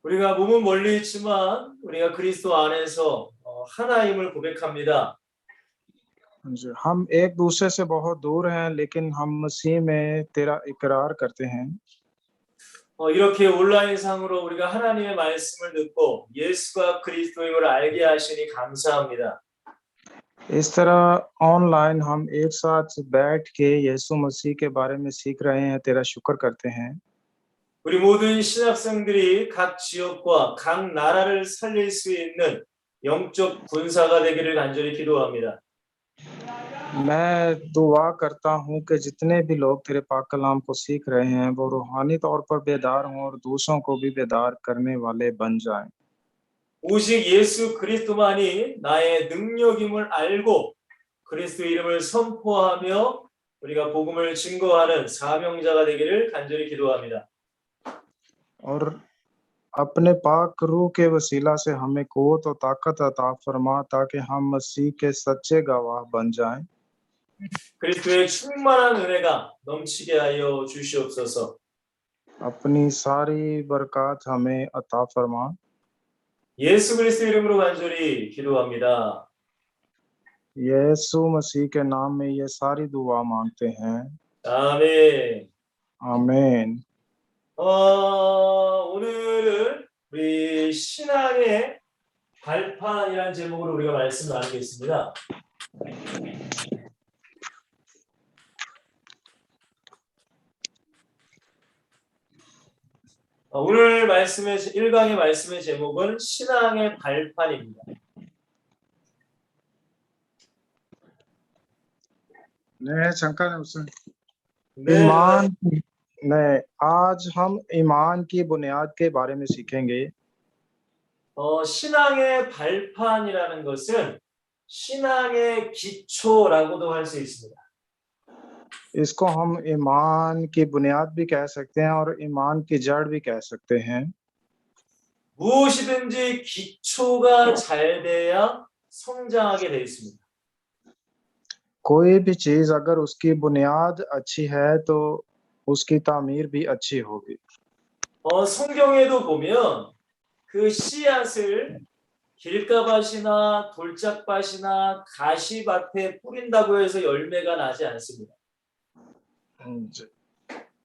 우리가 몸은 멀리 있지만 우리가 그리스도 안에서 하나임을 고백합니다. हम एक दूसरे से बहुत दूर हैं, लेकिन हम मसीह में तेरा इकरार करते हैं। 이렇게 온라인상으로 우리가 하나님의 말씀을 듣고 예수가 그리스도임을 알게 하시니 감사합니다. इस तरह ऑनलाइन हम एक साथ बैठ के यीशु मसीह के बारे में सीख रहे हैं, तेरा शुक्र करते हैं। 우리 모든 신학생들이 각 지역과 각 나라를 살릴 수 있는 영적 군사가 되기를 간절히 기도합니다. मैं दुआ करता हूँ कि जितने भी लोग तेरे पाक कलाम को सीख रहे हैं वो रूहानी तौर पर बेदार हों और दूसरों को भी बेदार करने वाले बन जाएं। 오직 예수 그리스도만이 나의 능력임을 알고 그리스도 이름을 선포하며 우리가 복음을 증거하는 사명자가 되기를 간절히 기도합니다. और अपने पाक रूह के वसीला से हमें क़ुव्वत और ताकत अता फरमा ताकि हम मसीह के सच्चे गवाह बन जाएं। 그리스도의 충만한 은혜가 넘치게 하여 주시옵소서. अपनी सारी बरकत हमें अता फरमा। 예수 그리스도 이름으로 간절히 기도합니다. यीशु मसीह के नाम में ये सारी दुआ मांगते हैं। 아멘. आमीन। 오늘은 우리 신앙의 발판이라는 제목으로 우리가 말씀 나누겠습니다. 오늘 말씀의 1강의 말씀의 제목은 신앙의 발판입니다. 네, 잠깐 우선 ईमान में आज हम ईमान की बुनियाद के बारे में सीखेंगे। 신앙의 발판이라는 것은 신앙의 기초라고도 할 수 있습니다. इसको हम ईमान की बुनियाद भी कह सकते हैं और ईमान की जड़ भी कह सकते हैं। 무엇이든지 기초가 잘 돼야 성장하게 되어 있습니다. कोई भी चीज अगर उसकी बुनियाद अच्छी है तो उसकी तामीर भी अच्छी होगी। 성경에도 보면 그 씨앗을 길가밭이나 돌짝밭이나 가시밭에 뿌린다고 해서 열매가 나지 않습니다.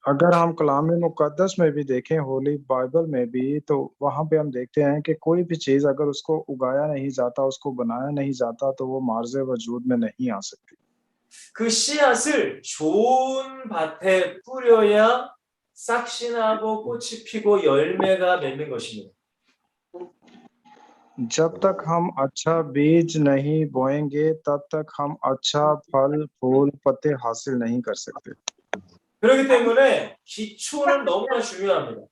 अगर हम कलाम मुकद्दस में भी देखें, होली बाइबल में भी, तो वहां पे हम देखते हैं कि कोई भी चीज अगर उसको उगाया नहीं जाता, उसको बनाया नहीं जाता, तो वो मार्ज़े वजूद में नहीं आ सकती। 그 씨앗을 좋은 밭에 뿌려야 싹신하고 꽃이 피고 열매가 맺는 것입니다. जब तक हम अच्छा बीज नहीं बोएंगे, तब तक हम अच्छा फल, फूल, पत्ते हासिल नहीं कर सकते। 그렇기 때문에 기초는 너무나 중요합니다.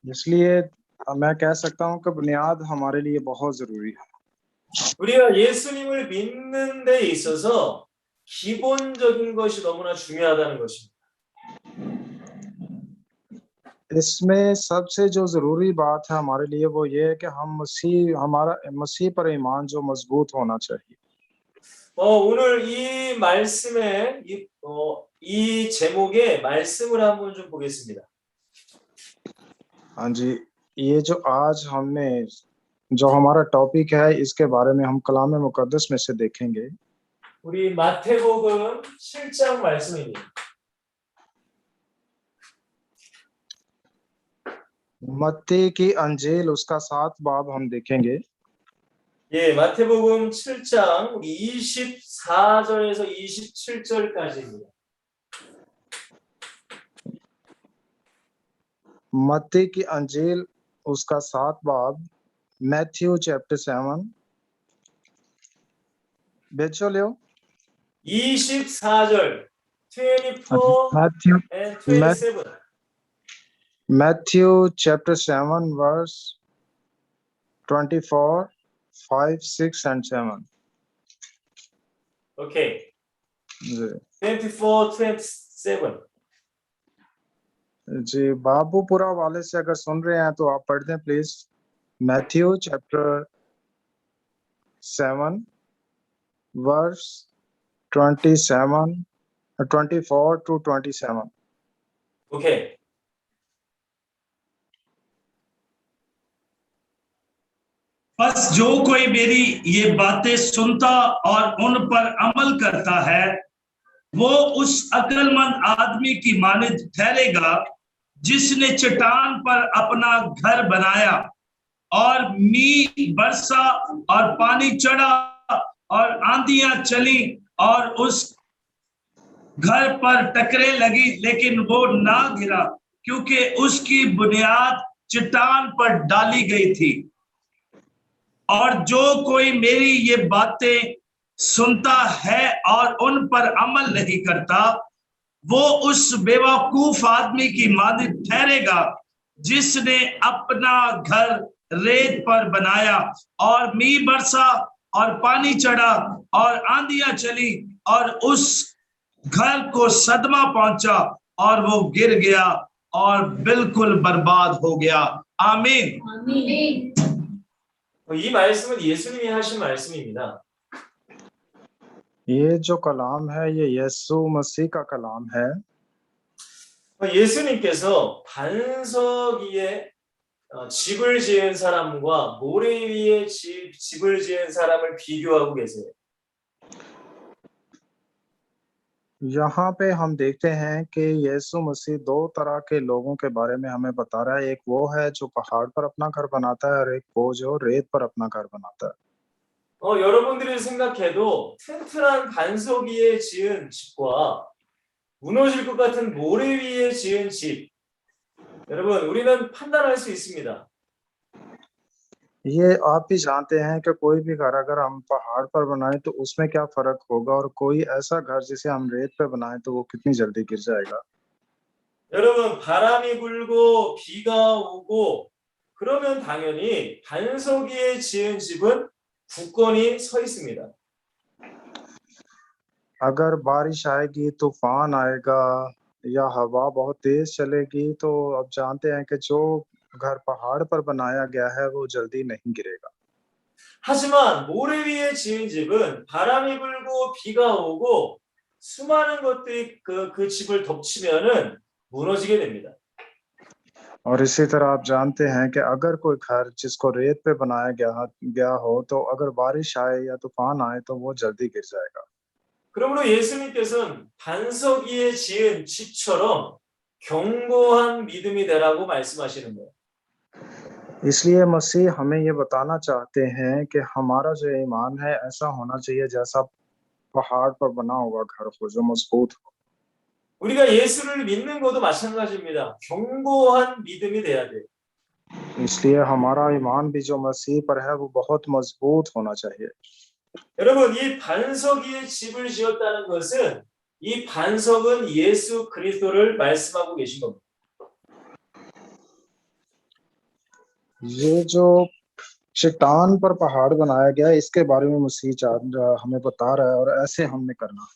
इसलिए मैं कह सकता हूँ कि बुनियाद हमारे लिए बहुत जरूरी है। 우리가 예수님을 믿는 데 있어서 기본적인 것이 너무나 중요하다는 것입니다. इसमें सबसे जो जरूरी बात है हमारे लिए वो ये है कि हम मसीह पर ईमान जो मजबूत होना चाहिए। 오늘 이 말씀에 이 제목의 말씀을 한번 좀 보겠습니다. हाँ जी, ये जो आज हमने जो हमारा टॉपिक है इसके बारे में हम कलाम मुकद्दस में से देखेंगे। 우리 마태복음 7장 말씀입니다. मत्ती की अंजील उसका 7 बाब हम देखेंगे। 예, 마태복음 7장 24절에서 27절까지입니다. मत्ती की अंजील उसका 7 बाब, मैथ्यू चैप्टर 7 बेचो लियो 24절 24 and 27. Matthew chapter 7 verse 24, 5, 6 and 7. Okay. जी 24, 27. जी बाबू पूरा वाले से अगर सुन रहे हैं तो आप पढ़ दें प्लीज। मैथ्यू चैप्टर 7 वर्स 27, 24 to 27. Okay. बस जो कोई मेरी ये बातें सुनता और उन पर अमल करता है वो उस अक्लमंद आदमी की मानित ठहरेगा जिसने चट्टान पर अपना घर बनाया और मींह बरसा और पानी चढ़ा और आंधियां चली और उस घर पर टकरे लगी लेकिन वो ना गिरा क्योंकि उसकी बुनियाद चट्टान पर डाली गई थी। और जो कोई मेरी ये बातें सुनता है और उन पर अमल नहीं करता वो उस बेवकूफ आदमी की मानित ठहरेगा जिसने अपना घर रेत पर बनाया और मींह बरसा और पानी चढ़ा और आंधियां चली और उस घर को सदमा पहुंचा और वो गिर गया और बिल्कुल बर्बाद हो गया। आमीन। 이 말씀은 예수님이 하신 말씀입니다. ये जो कलाम है ये यीशु मसीह का कलाम है। 예수님께서 반석 위에 집을 지은 사람과 모래 위에 집을 지은 사람을 비교하고 계세요. यहाँ पे हम देखते हैं कि यीशु मसीह दो तरह के लोगों के बारे में हमें बता रहा है। एक वो है जो पहाड़ पर अपना घर बनाता है और एक वो जो रेत पर अपना घर बनाता है। 여러분들이 생각해도 튼튼한 반석 위에 지은 집과 무너질 것 같은 모래 위에 지은 집, 여러분 우리는 판단할 수 있습니다. ये आप भी जानते हैं कि कोई भी घर अगर हम पहाड़ पर बनाए तो उसमें क्या फर्क होगा और कोई ऐसा घर जिसे हम रेत पे बनाए तो वो कितनी जल्दी गिर जाएगा। 여러분 바람이 불고 비가 오고 그러면 당연히 반석 위에 지은 집은 굳건히 서 있습니다. अगर बारिश आएगी, तूफान आएगा या हवा बहुत तेज चलेगी तो अब जानते हैं कि जो घर पहाड़ पर बनाया गया है वो जल्दी नहीं गिरेगा। 하지만 모래 위에 지은 집은 바람이 불고 비가 오고 수많은 것들이 그 집을 덮치면은 무너지게 됩니다. और इसी तरह आप जानते हैं कि अगर कोई घर जिसको रेत पे बनाया गया हो तो अगर बारिश आए या तूफान आए तो वो जल्दी गिर जाएगा। 그러므로 예수님께서는 반석 위에 지은 집처럼 견고한 믿음이 되라고 말씀하시는 거예요. इसलिए मसीह हमें ये बताना चाहते हैं कि हमारा जो ईमान है ऐसा होना चाहिए जैसा पहाड़ पर बना हुआ घर हो जो मजबूत हो। 우리가 예수를 믿는 것도 마찬가지입니다. 견고한 믿음이 돼야 돼요. इसलिए हमारा ईमान भी जो मसीह पर है वो बहुत मजबूत होना चाहिए। 여러분 이 반석 위에 집을 지었다는 것은 이 반석은 예수 그리스도를 말씀하고 계신 겁니다. ये जो चट्टान पर पहाड़ बनाया गया है इसके बारे में मसीह हमें बता रहा है और ऐसे हमने करना।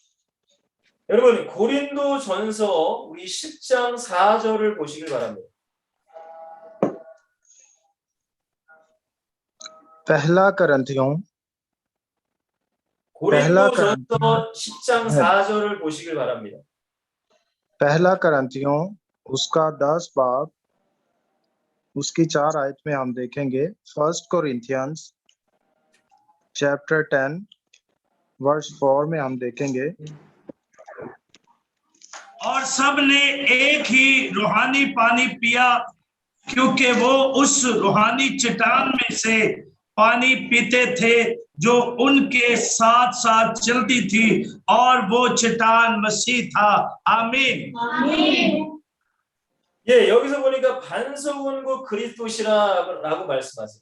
여러분 고린도전서 우리 10장 4절을 보시길 바랍니다. पहला करंथियों 고린도전서 10장 4절을 보시길 바랍니다. पहला करंथियों उसका 10 बाब उसकी 4 आयत में हम देखेंगे। फर्स्ट कोरिंथियंस चैप्टर 10 वर्स 4 में हम देखेंगे। और सब ने एक ही रूहानी पानी पिया क्योंकि वो उस रूहानी चट्टान में से पानी पीते थे जो उनके साथ साथ चलती थी और वो चट्टान मसीह था। आमीन। 아멘. 예, 여기서 보니까 반석원고 그리스도시라고 말씀하세요.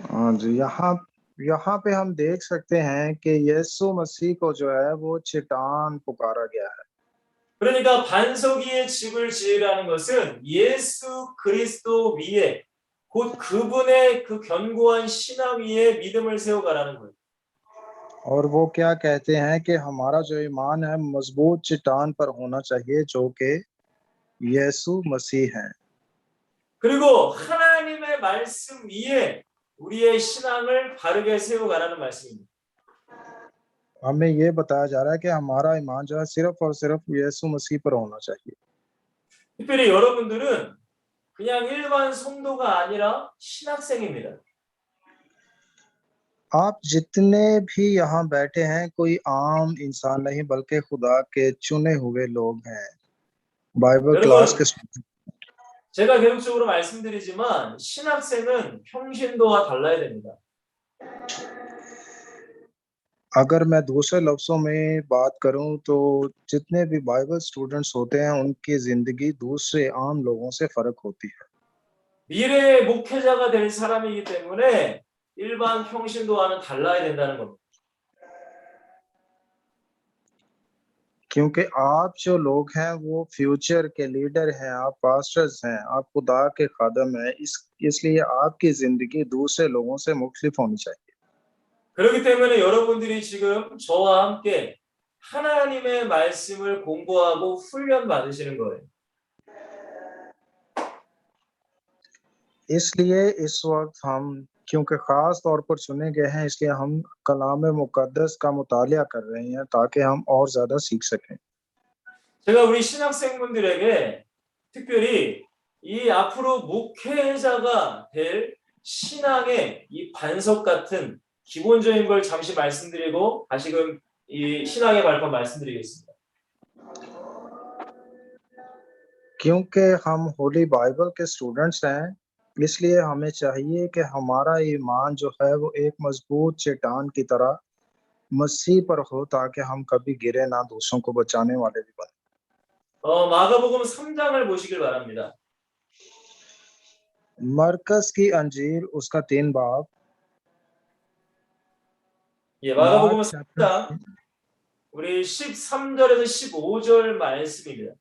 हाँ जी, यहाँ पे हम देख सकते हैं कि यीशु मसीह को जो है वो चट्टान पुकारा गया है। 그러니까 반석 위에 집을 지으라는 것은 예수 그리스도 위에 곧 그분의 그 견고한 신앙 위에 믿음을 세워가라는 거예요. और वो क्या कहते हैं कि हमारा जो ईमान है मजबूत चट्टान पर होना चाहिए जो कि यीशु मसीह है। 그리고 하나님의 말씀 위에 우리의 신앙을 바르게 세워가라는 말씀입니다. हमें ये बताया जा रहा है कि हमारा ईमान जो है सिर्फ और सिर्फ यीशु मसीह पर होना चाहिए। 특별히 여러분들은 그냥 일반 성도가 아니라 신학생입니다. आप जितने भी यहाँ बैठे हैं कोई आम इंसान नहीं बल्कि खुदा के चुने हुए लोग हैं बाइबल क्लास के 여러분, 제가 계속적으로 말씀드리지만 신학생은 평신도와 달라야 됩니다. अगर मैं दूसरे लफ्जों में बात करूं तो जितने भी बाइबल स्टूडेंट्स होते हैं उनकी जिंदगी दूसरे आम लोगों से फर्क होती है 미래의 목회자가 될 사람이기 때문에 일반 평신도와는 달라야 된다는 겁니다. क्योंकि आप जो लोग हैं वो फ्यूचर के लीडर हैं आप पास्टर्स हैं आप खुदा के खादम हैं इसलिए आपकी जिंदगी दूसरे लोगों से मुख्तलिफ होनी चाहिए 그렇기 때문에 여러분들이 지금 저와 함께 하나님의 말씀을 공부하고 훈련 받으시는 거예요. इसलिए इस वक्त हम क्योंकि खास तौर पर चुने गए हैं इसलिए हम कलाम मुकद्दस का मुतालिया कर रहे हैं ताकि हम और ज्यादा सीख सकें 제가 우리 신학생분들에게 특별히 이 앞으로 목회자가 될 신앙의 이 반석 같은 기본적인 걸 잠시 말씀드리고 다시금 이 신앙의 발판 말씀드리겠습니다. क्योंकि हम होली बाइबल के स्टूडेंट्स हैं इसलिए हमें चाहिए कि हमारा ईमान जो है वो एक मजबूत चट्टान की तरह मसीह पर हो ताकि हम कभी गिरे ना दूसरों को बचाने वाले भी बने 마가복음 3장을 보시길 바랍니다. मरकस की अंजील उसका 3 बाब 예, 마가복음 मार्क 3장 우리 13절에서 15절 말씀입니다.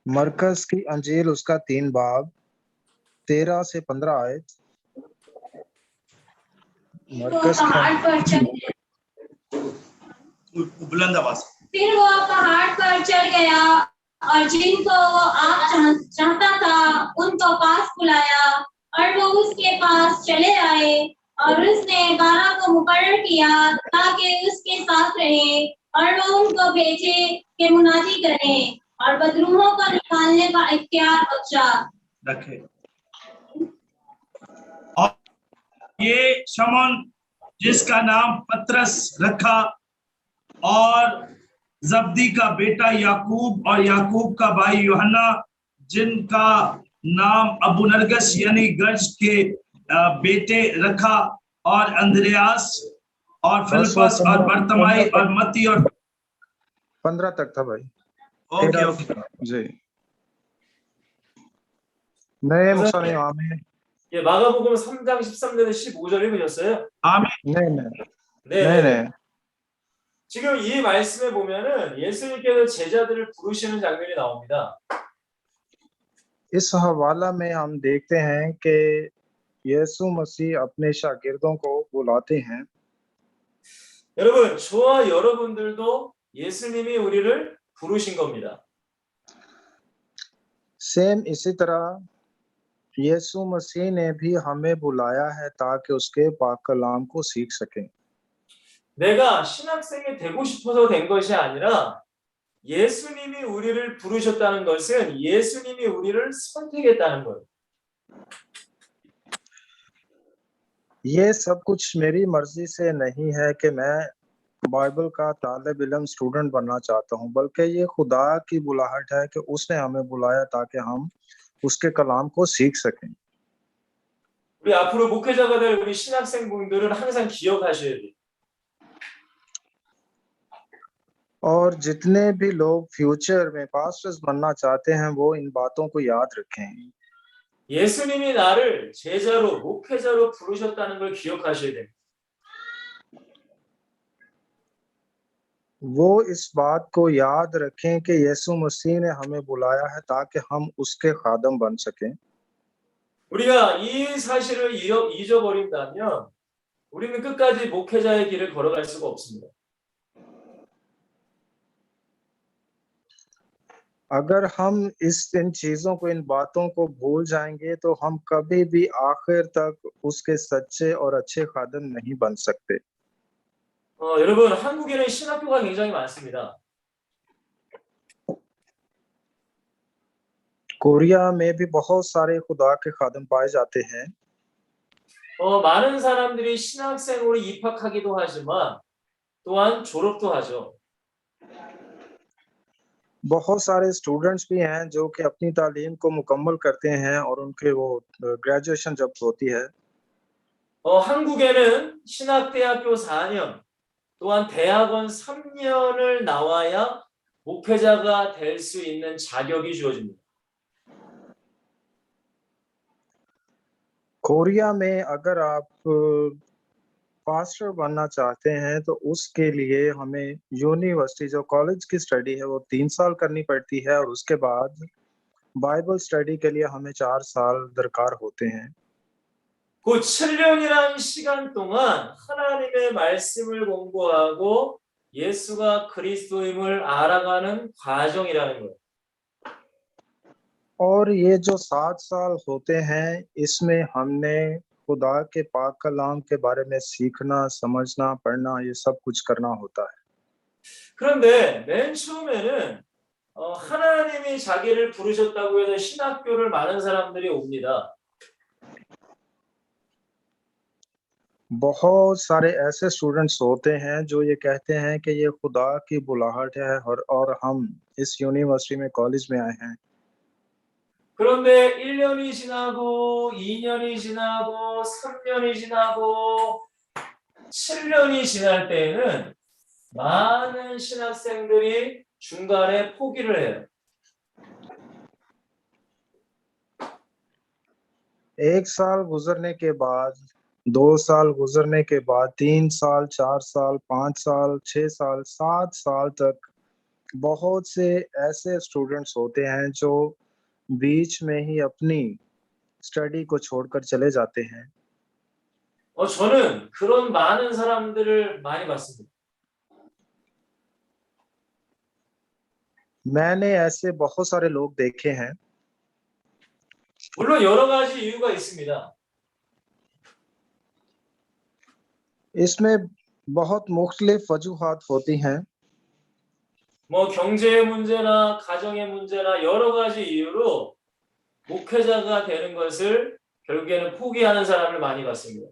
मरकस की अंजील उसका 3 बाब 13 से 15 आयत मरकस पहाड़ पर चढ़ बुलंद आवाज फिर वो पहाड़ पर चढ़ गया और जिनको वो आप चाहता था उनको पास बुलाया और वो उसके पास चले आए और उसने 12 को मुकर्रर किया ताकि उसके साथ रहे और वो उनको भेजे कि मुनादी करें और बदरूहों को निकालने का इख्तियार बख्शा रखे और ये शमौन जिसका नाम पतरस रखा और जब्दी का बेटा याकूब और याकूब का भाई यूहन्ना जिनका नाम अबू नरगस यानी गर्ज के बेटे रखा और अंद्रयास और फिलिपस और बरतमाई और मत्ती और 15 तक था भाई ओके 13 जी नहीं मुसलिम आमीन 예, 마가복음 3장 13절에서 15절 읽으셨어요? आमीन नहीं 네. नहीं 지금 이 말씀에 보면은 예수님께서 제자들을 부르시는 장면이 나옵니다. इस हवाला में हम देखते हैं कि यीशु मसीह अपने शागिर्दों को बुलाते हैं 여러분, 저와 여러분들도 예수님이 우리를 부르신 겁니다. सेम इसी तरह यीशु मसीह ने भी हमें बुलाया है ताकि उसके पाक कलाम को सीख सकें 내가 신학생이 되고 싶어서 된 것이 아니라 예수님이 우리를 부르셨다는 것은 예수님이 우리를 선택했다는 거예요. ये सब कुछ मेरी मर्जी से नहीं है कि मैं बाइबल का तालिब इल्म स्टूडेंट बनना चाहता हूं बल्कि ये खुदा की बुलाहट है कि उसने हमें बुलाया ताकि हम उसके कलाम को सीख सकें 우리 앞으로 목회자가 될 우리 신학생분들은 항상 기억하셔야 돼요. और जितने भी लोग फ्यूचर में पास्टर्स बनना चाहते हैं वो इन बातों को याद रखें 예수님이 나를 제자로 목회자로 부르셨다는 걸 기억하셔야 됩니다. वो इस बात को याद रखें कि यीशु मसीह ने हमें बुलाया है ताकि हम उसके खादम बन सकें 우리가 이 사실을 잊어버린다면 우리는 끝까지 목회자의 길을 걸어갈 수가 없습니다. अगर हम इन चीजों को इन बातों को भूल जाएंगे तो हम कभी भी आखिर तक उसके सच्चे और अच्छे खादम नहीं बन सकते 여러분, 한국에는 신학교가 굉장히 많습니다. कोरिया में भी बहुत सारे खुदा के खादम पाए जाते हैं 많은 사람들이 신학생으로 입학하기도 하지만 또한 졸업도 하죠. बहुत सारे स्टूडेंट्स भी हैं जो कि अपनी तालीम को मुकम्मल करते हैं और उनके वो ग्रेजुएशन जब होती है 한국에는 신학대학교 4년, 또한 대학원 3년을 나와야 목회자가 될 수 있는 자격이 주어집니다. कोरिया में अगर आप पास्टर बनना चाहते हैं तो उसके लिए हमें यूनिवर्सिटी जो कॉलेज की स्टडी है वो 3 साल करनी पड़ती है और उसके बाद बाइबल स्टडी के लिए हमें 4 साल दरकार होते हैं 그 7년이라는 시간 동안 하나님의 말씀을 공부하고 예수가 그리스도임을 알아가는 과정이라는 거예요. और ये जो 7 साल होते हैं इसमें हमने खुदा के पाक कलाम के बारे में सीखना, समझना, पढ़ना ये सब कुछ करना होता है 그런데 맨 처음에는 하나님이 자기를 부르셨다고 해서 신학교를 많은 사람들이 옵니다. बहुत सारे ऐसे स्टूडेंट्स होते हैं जो ये कहते हैं कि ये खुदा की बुलाहट है और हम इस यूनिवर्सिटी में कॉलेज में आए हैं 그런데 1년이 지나고 2년이 지나고 3년이 지나고 7년이 지날 때에는 많은 신학생들이 중간에 포기를 해요. एक साल गुजरने के बाद 2 साल गुजरने के बाद 3 साल 4 साल 5 साल 6 साल 7 साल तक बहुत से ऐसे स्टूडेंट्स होते हैं जो बीच में ही अपनी स्टडी को छोड़कर चले जाते हैं 저는 그런 많은 사람들을 많이 봤습니다. मैंने ऐसे बहुत सारे लोग देखे हैं 물론 여러 가지 이유가 있습니다. इसमें बहुत मुख्तलिफ वजूहात होती हैं 경제의 문제나 가정의 문제나 여러 가지 이유로 목회자가 되는 것을 결국에는 포기하는 사람을 많이 봤습니다.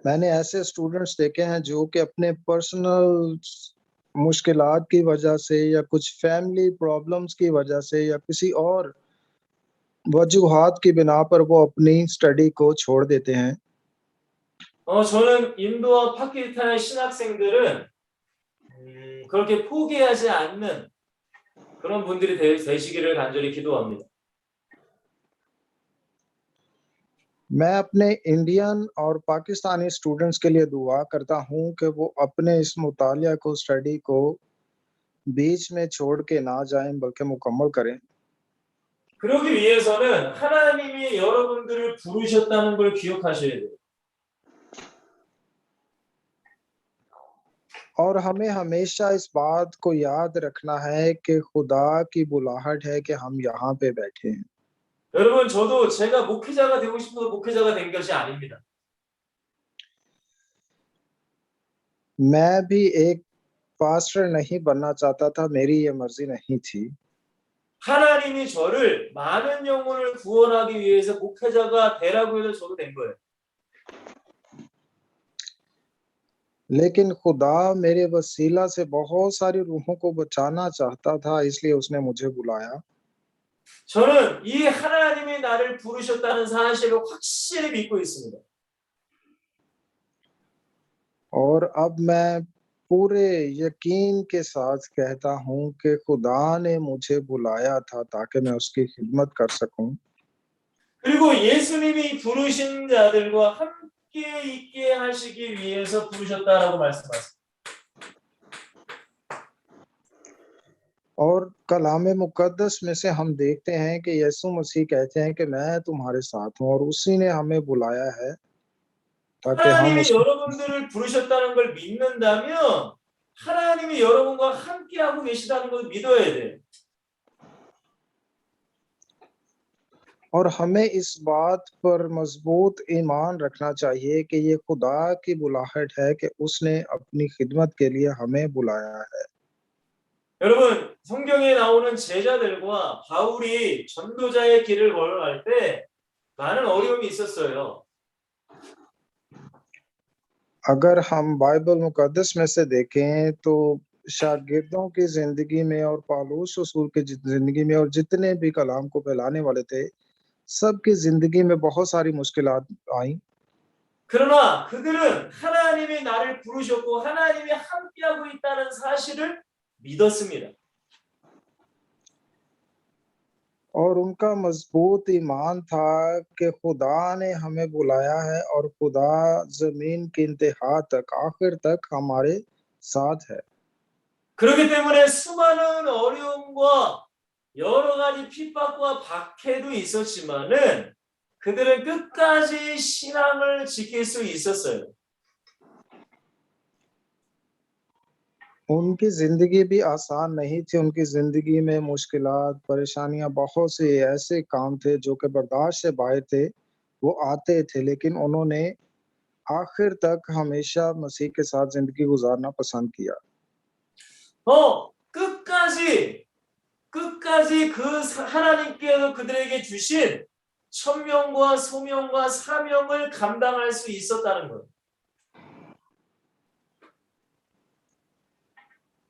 मैंने ऐसे स्टूडेंट्स देखे हैं जो कि अपने पर्सनल मुश्किलात की वजह से या कुछ फैमिली प्रॉब्लम्स की वजह से या किसी और वजूहात की बिना पर वो अपनी स्टडी को छोड़ देते हैं 저는 인도와 파키스탄의 신학생들은 그렇게 포기하지 않는 그런 분들이 되시기를 간절히 기도합니다. मैं अपने इंडियन और पाकिस्तानी स्टूडेंट्स के लिए दुआ करता हूं कि वो अपने इस मुतालिया को स्टडी को बीच में छोड़ के ना जाएं बल्कि मुकम्मल करें 그러기 위해서는 하나님이 여러분들을 부르셨다는 걸 기억하셔야 돼요. और हमें हमेशा इस बात को याद रखना है कि खुदा की बुलाहट है कि हम यहाँ पे बैठे हैं 여러분 저도 제가 목회자가 되고 싶어서 목회자가 된 것이 아닙니다. मैं भी एक पास्टर नहीं बनना चाहता था मेरी ये मर्जी नहीं थी 하나님이 저를 많은 영혼을 구원하기 위해서 목회자가 되라고 해서 저도 된 거예요. लेकिन खुदा मेरे वसीला से बहुत सारी रूहों को बचाना चाहता था इसलिए उसने मुझे बुलाया 저는 이 하나님이 나를 부르셨다는 사실을 확실히 믿고 있습니다. और अब मैं पूरे यकीन के साथ कहता हूं कि खुदा ने मुझे बुलाया था ताकि मैं उसकी खिदमत कर सकूं 그리고 예수님이 부르신 자들과 함께 있게 하시기 위해서 부르셨다라고 말씀하셨습니다. और कलाम मुकद्दस में से हम देखते हैं कि यीशु मसीह कहते हैं कि मैं तुम्हारे साथ हूं और उसी ने हमें बुलाया है ताकि हम 하나님이 여러분들을 부르셨다는 걸 믿는다면 하나님이 여러분과 함께하고 계시다는 걸 믿어야 돼요. और हमें इस बात पर मजबूत ईमान रखना चाहिए कि ये खुदा की बुलाहट है कि उसने अपनी खिदमत के लिए हमें बुलाया है 여러분 성경에 나오는 제자들과 바울이 전도자의 길을 걸어갈 때 많은 어려움이 있었어요. अगर हम बाइबल मुकद्दस में से देखें तो शागिर्दों की जिंदगी में और पालूस रसूल की जिंदगी में और जितने भी कलाम को फैलाने वाले थे, सबकी जिंदगी में बहुत सारी मुश्किलात आई। 그러나 그들은 하나님이 나를 부르셨고 하나님이 함께하고 있다는 사실을 믿었습니다. और उनका मजबूत ईमान था कि खुदा ने हमें बुलाया है और खुदा जमीन के इंतहा तक आखिर तक हमारे साथ है। 그렇기 때문에 수많은 어려움과 여러 가지 핍박과 박해도 있었지만은 그들은 끝까지 신앙을 지킬 수 있었어요. उनकी जिंदगी भी आसान नहीं थी। उनकी जिंदगी में मुश्किलात, परेशानियां, बहुत से ऐसे काम थे जो कि बर्दाश्त से बाहर थे, वो आते थे, लेकिन उन्होंने आखिर तक हमेशा मसीह के साथ जिंदगी गुजारना पसंद किया। 끝까지 그 하나님께서 그들에게 주신 천명과 소명과 사명을 감당할 수 있었다는 것.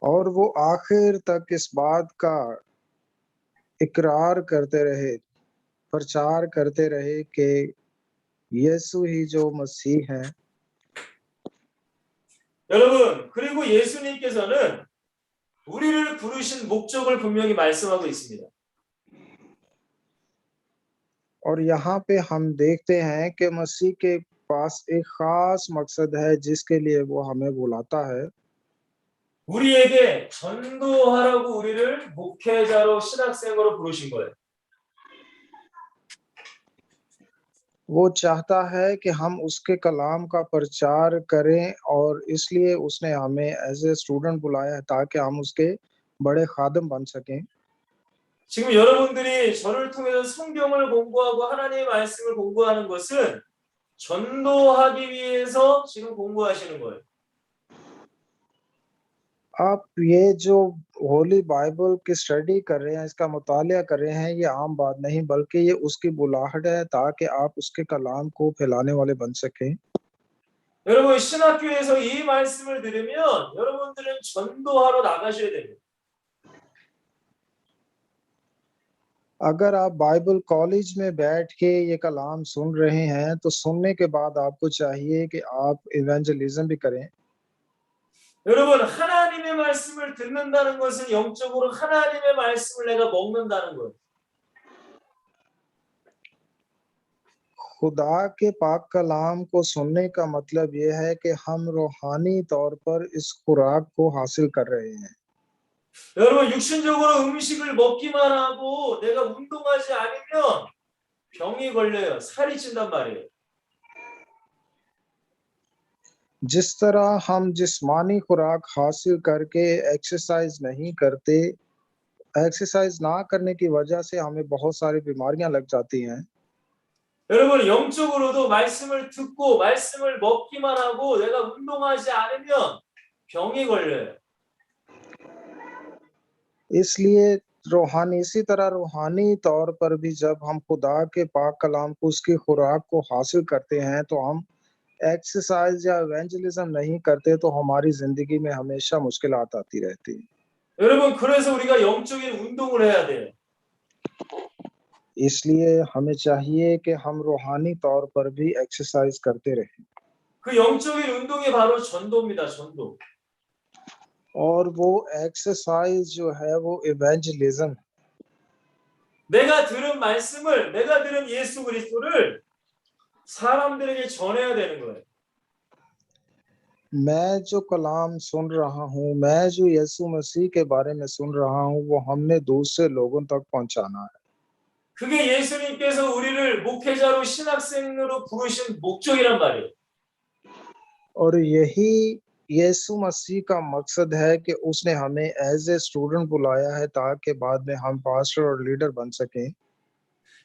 और वो आखिर तक इस बात का इकरार करते रहे, प्रचार करते रहे कि यीशु ही जो मसीह है। 여러분, 그리고 예수님께서는 우리를 부르신 목적을 분명히 말씀하고 있습니다. और यहाँ पे हम देखते हैं कि मसीह के पास एक खास मकसद है जिसके लिए वो हमें बुलाता है। 우리에게 전도하라고 우리를 목회자로 신학생으로 부르신 거예요. वो चाहता है कि हम उसके कलाम का प्रचार करें और इसलिए उसने हमें एज ए स्टूडेंट बुलाया है ताकि हम उसके बड़े खादिम बन सकें। 지금 여러분들이 저를 통해서 성경을 공부하고 하나님의 말씀을 공부하는 것은 전도하기 위해서 지금 공부하시는 거예요. आप ये जो होली बाइबल की स्टडी कर रहे हैं, इसका मुतालिया कर रहे हैं, ये आम बात नहीं बल्कि ये उसकी बुलाहट है ताकि आप उसके कलाम को फैलाने वाले बन सकें। 여러분 신학교에서 이 말씀을 들으면 여러분들은 전도하러 나가셔야 됩니다. अगर आप बाइबल कॉलेज में बैठ के ये कलाम सुन रहे हैं तो सुनने के बाद आपको चाहिए कि आप इवेंजलिज्म भी करें। 여러분 하나님의 말씀을 듣는다는 것은 영적으로 하나님의 말씀을 내가 먹는다는 거예요. खुदा के पाक कलाम को सुनने का मतलब ये है कि हम रूहानी तौर पर इस खुराक को हासिल कर रहे हैं। 여러분 육신적으로 음식을 먹기만 하고 내가 운동하지 않으면 병이 걸려요. 살이 찐단 말이에요. जिस तरह हम जिस्मानी खुराक हासिल करके एक्सरसाइज नहीं करते, एक्सरसाइज ना करने की वजह से हमें बहुत सारी बीमारियां लग जाती हैं, 여러분 영적으로도 말씀을 듣고 말씀을 먹기만 하고 내가 운동하지 않으면 병이 걸려요. इसलिए रूहानी इसी तरह रूहानी तौर पर भी जब हम खुदा के पाक कलाम को उसकी खुराक को हासिल करते हैं तो हम एक्सरसाइज या इवेंजलिज्म नहीं करते तो हमारी जिंदगी में हमेशा मुश्किलात आती रहती हैं। 여러분 그래서 우리가 영적인 운동을 해야 돼요. इसलिए हमें चाहिए कि हम रूहानी तौर पर भी एक्सरसाइज करते रहें। 그 영적인 운동이 바로 전도입니다. 전도. और वो एक्सरसाइज जो है वो इवेंजलिज्म। 내가 들은 말씀을 내가 들은 예수 그리스도를 사람들에게 전해야 되는 거예요. मैं जो कलाम सुन रहा हूँ, मैं जो यीशु मसीह के बारे में सुन रहा हूँ, वो हमने दूसरे लोगों तक पहुंचाना है। 그게 예수님께서 우리를 목회자로 신학생으로 부르신 목적이란 말이에요. और यही यीशु मसीह का मकसद है कि उसने हमें एज ए स्टूडेंट बुलाया है ताकि बाद में हम पास्टर और लीडर बन सकें।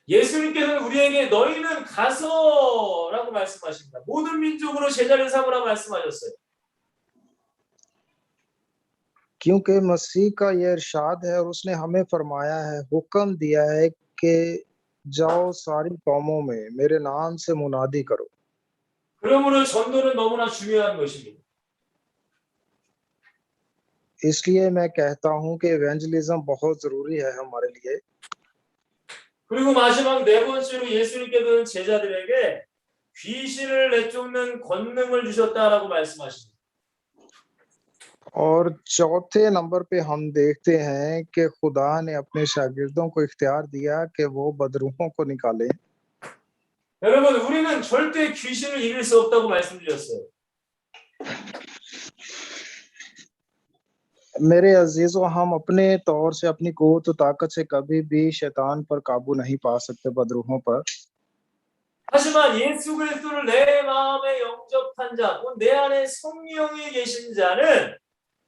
예수님께서는 우리에게 너희는 가서라고 말씀하십니다. 모든 민족으로 제자를 삼으라 말씀하셨어요. क्योंकि मसीह का ये इरशाद है और उसने हमें फरमाया है, हुक्म दिया है कि जाओ सारी कौमों में मेरे नाम से मुनादी करो। 그러므로 전도는 너무나 중요한 것입니다. इसलिए मैं कहता हूँ कि इवेंजलिज्म बहुत जरूरी है हमारे लिए। 그리고 마지막 네 번째로 예수님께서는 제자들에게 귀신을 내쫓는 권능을 주셨다라고 말씀하십니다. और चौथे नंबर पे हम देखते हैं कि खुदा ने अपने शागिर्दों को इख्तियार दिया कि वो बदरूहों को निकालें। 여러분, 우리는 절대 귀신을 이길 수 없다고 말씀드렸어요. मेरे अजीजों, हम अपने तौर से अपनी कुव्वत व ताकत से कभी भी शैतान पर काबू नहीं पा सकते, बदरूहों पर। 하지만 예수 그리스도를 내 마음에 영접한 자, 곧 내 안에 성령이 계신 자는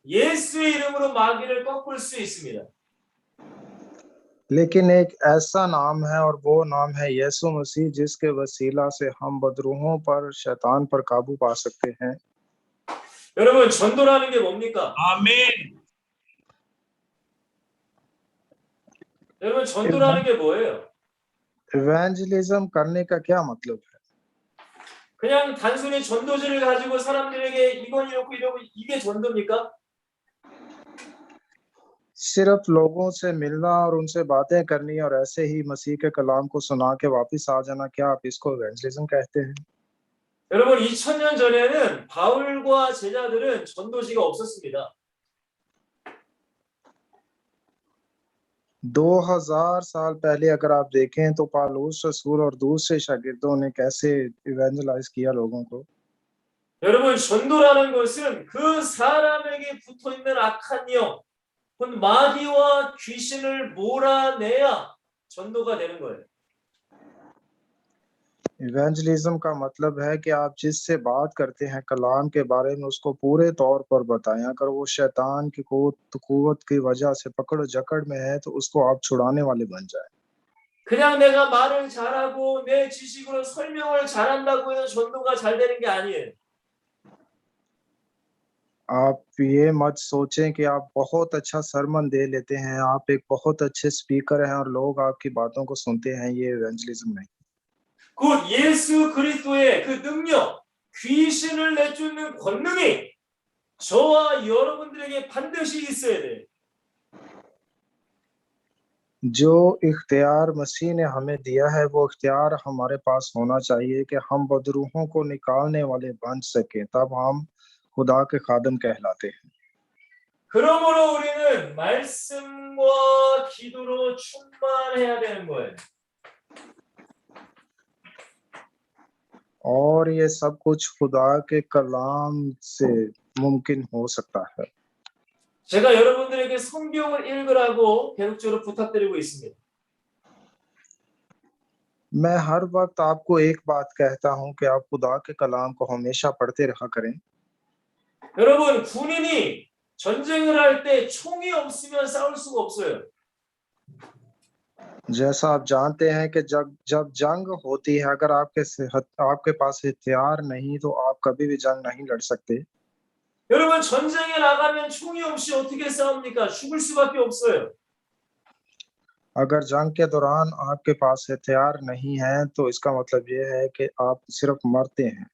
예수의 이름으로 마귀를 꺾을 수 있습니다. लेकिन एक ऐसा नाम है और वो नाम है यीशु मसीह, जिसके वसीला से हम बदरूहों पर, शैतान पर काबू पा सकते हैं। 여러분, 전도라는 게 뭡니까? आमीन। 여러분, 전도라는 게 뭐예요? इवेंजलिज्म करने का क्या मतलब है? 그냥 단순히 전도지를 가지고 사람들에게 이건 이렇고 이러고 이게 전도입니까? सिर्फ लोगों से मिलना और उनसे बातें करनी और ऐसे ही मसीह के कलाम को सुना के वापस आ जाना, क्या आप इसको इवेंजलिज्म कहते हैं? 여러분, 2000년 전에는 바울과 제자들은 전도지가 없었습니다. 2000 साल पहले अगर आप देखें तो पालूस रसूल और दूसरे शागिर्दों ने कैसे इवेंजलाइज किया लोगों को। 여러분, 전도라는 것은 그 사람에게 붙어 있는 악한 영, 곧 마귀와 귀신을 몰아내야 전도가 되는 거예요. इवेंजलिज्म का मतलब है कि आप जिससे बात करते हैं कलाम के बारे में उसको पूरे तौर पर बताएं। अगर वो शैतान की कुव्वत की वजह से पकड़ जकड़ में है तो उसको आप छुड़ाने वाले बन जाएं। 그냥 내가 말을 잘하고 내 지식으로 설명을 잘한다고 해서 전도가 잘 되는 게 아니에요. आप ये मत सोचें कि आप बहुत अच्छा सरमन दे लेते हैं, आप एक बहुत अच्छे स्पीकर हैं और लोग आपकी बातों को सुनते हैं, ये इवेंजलिज्म नहीं। 곧 예수 그리스도의 그 능력, 귀신을 내쫓는 권능이 저와 여러분들에게 반드시 있어야 돼요. जो इख्तियार मसीह ने हमें दिया है वो इख्तियार हमारे पास होना चाहिए कि हम बदरूहों को निकालने वाले बन सकें, तब हम खुदा के खादम कहलाते हैं। 그러므로 우리는 말씀과 기도로 충만해야 되는 거예요. और ये सब कुछ खुदा के कलाम से मुमकिन हो सकता है। 제가 여러분들에게 성경을 읽으라고 계속적으로 부탁드리고 있습니다. मैं हर वक्त आपको एक बात कहता हूं कि आप खुदा के कलाम को हमेशा पढ़ते रहा करें। 여러분, 군인이 전쟁을 할 때 총이 없으면 싸울 수가 없어요. जैसा आप जानते हैं कि जब जंग होती है, अगर आपके पास हथियार नहीं तो आप कभी भी जंग नहीं लड़ सकते। 여러분, 전쟁에 나가면 총이 없이 어떻게 싸웁니까? 죽을 수밖에 없어요. अगर जंग के दौरान आपके पास हथियार नहीं है तो इसका मतलब ये है कि आप सिर्फ मरते हैं।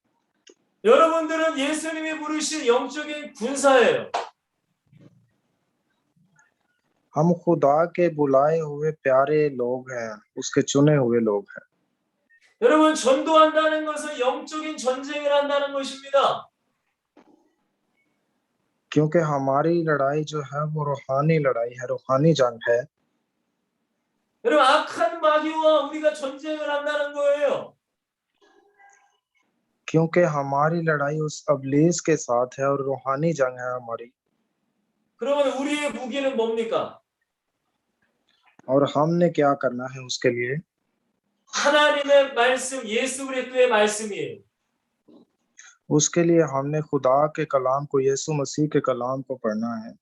여러분들은 예수님이 부르신 영적인 군사예요. हम खुदा के बुलाए हुए प्यारे लोग हैं, उसके चुने हुए लोग हैं। 여러분, 전도한다는 것은 영적인 전쟁을 한다는 것입니다. क्योंकि हमारी लड़ाई जो है वो रूहानी लड़ाई है, रूहानी जंग है। 여러분, 악한 마귀와 우리가 전쟁을 한다는 거예요. क्योंकि हमारी लड़ाई उस अबलीस के साथ है और रूहानी जंग है हमारी। 그러면 우리의 무기는 뭡니까? और हमने क्या करना है उसके लिए? 하나님의 말씀, 예수 그리스도의 말씀이에요. उसके लिए हमने खुदा के कलाम को, यीशु मसीह के कलाम को पढ़ना है।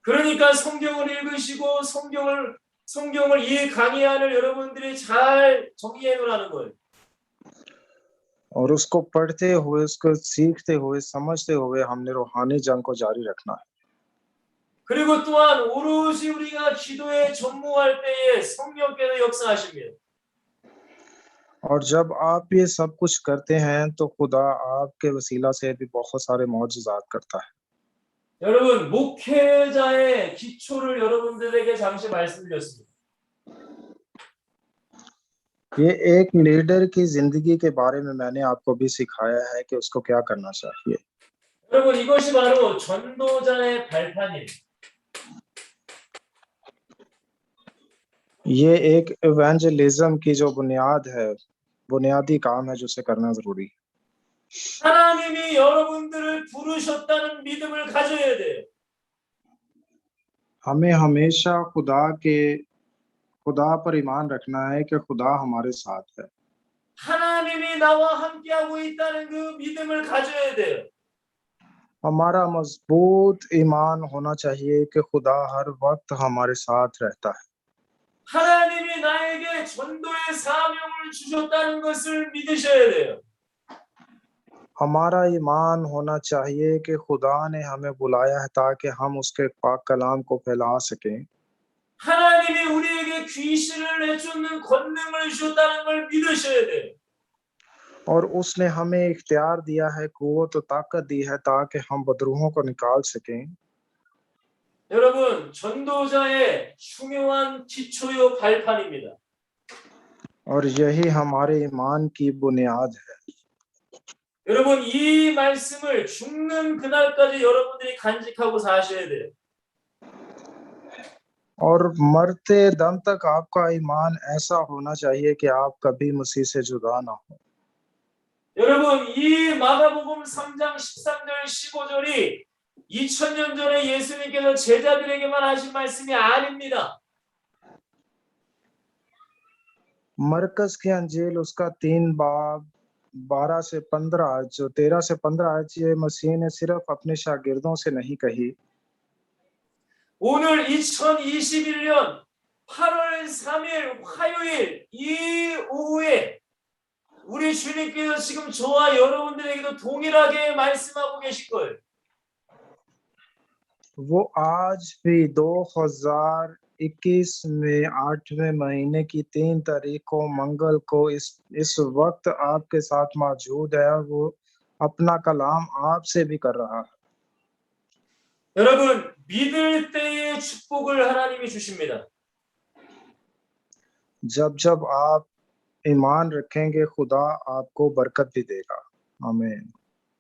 그러니까 성경을 읽으시고 성경을 이 강의안을 여러분들이 잘 정리해 놓으라는 거예요. और उसको पढ़ते हुए, उसको सीखते हुए, समझते हुए हमने रूहानी जंग को जारी रखना है। 그리고 또한 오로지 우리가 기도에 전무할 때에 성령께서 역사하십니다. और जब आप ये सब कुछ करते हैं तो खुदा आपके वसीला से भी बहुत सारे मौजूजात करता है। 여러분, 목회자의 기초를 여러분들에게 잠시 말씀드렸습니다. ये एक लीडर की जिंदगी के बारे में मैंने आपको भी सिखाया है कि उसको क्या करना चाहिए। 여러분, 이것이 바로 전도자의 발판이에요. ये एक इवेंजलिज्म की जो बुनियाद है, बुनियादी काम है जो उसे करना जरूरी है। 하나님이 여러분들을 부르셨다는 믿음을 가져야 돼요. हमें हमेशा खुदा पर ईमान रखना है कि खुदा हमारे साथ है। 하나님이 나와 함께하고 있다는 그 믿음을 가져야 돼요. हमारा मजबूत ईमान होना चाहिए कि खुदा हर वक्त हमारे साथ रहता है। 하나님이 나에게 전도의 사명을 주셨다는 것을 믿으셔야 돼요. हमारा ईमान होना चाहिए कि खुदा ने हमें बुलाया है ताकि हम उसके पाक कलाम को फैला सकें। 하나님이 우리에게 귀신을 내쫓는 권능을 주셨다는 걸 믿으셔야 돼요. और उसने हमें इख्तियार दिया है, कुव्वत और ताकत दी है ताकि हम बदरूहों को निकाल सकें। 여러분, 전도자의 중요한 기초요 발판입니다. और यही हमारे ईमान की बुनियाद है। 여러분, 이 말씀을 죽는 그날까지 여러분들이 간직하고 사셔야 돼요. और मरते दम तक आपका ईमान ऐसा होना चाहिए कि आप कभी मसीह से जुदा ना हो। 여러분, 이 마가복음 3장 13절 15절이 2000년 전에 예수님께서 제자들에게만 하신 말씀이 아닙니다. मरकस की अंजील उसका 3 बाब 12 से 15 जो 13 से 15 ये मसीह ने सिर्फ अपने शागिर्दों से नहीं कही। 오늘 2021년 8월 3일 화요일 이 오후에 우리 주님께서 지금 저와 여러분들에게도 동일하게 말씀하고 계실 거예요. वो आज भी 2021 में 8वें महीने की 3 तारीख को मंगल को इस वक्त आपके साथ मौजूद है। वो अपना कलाम आपसे भी कर रहा है। 여러분, 믿을 때의 축복을 하나님이 주십니다. जब जब आप ईमान रखेंगे खुदा आपको बरकत भी देगा। आमीन।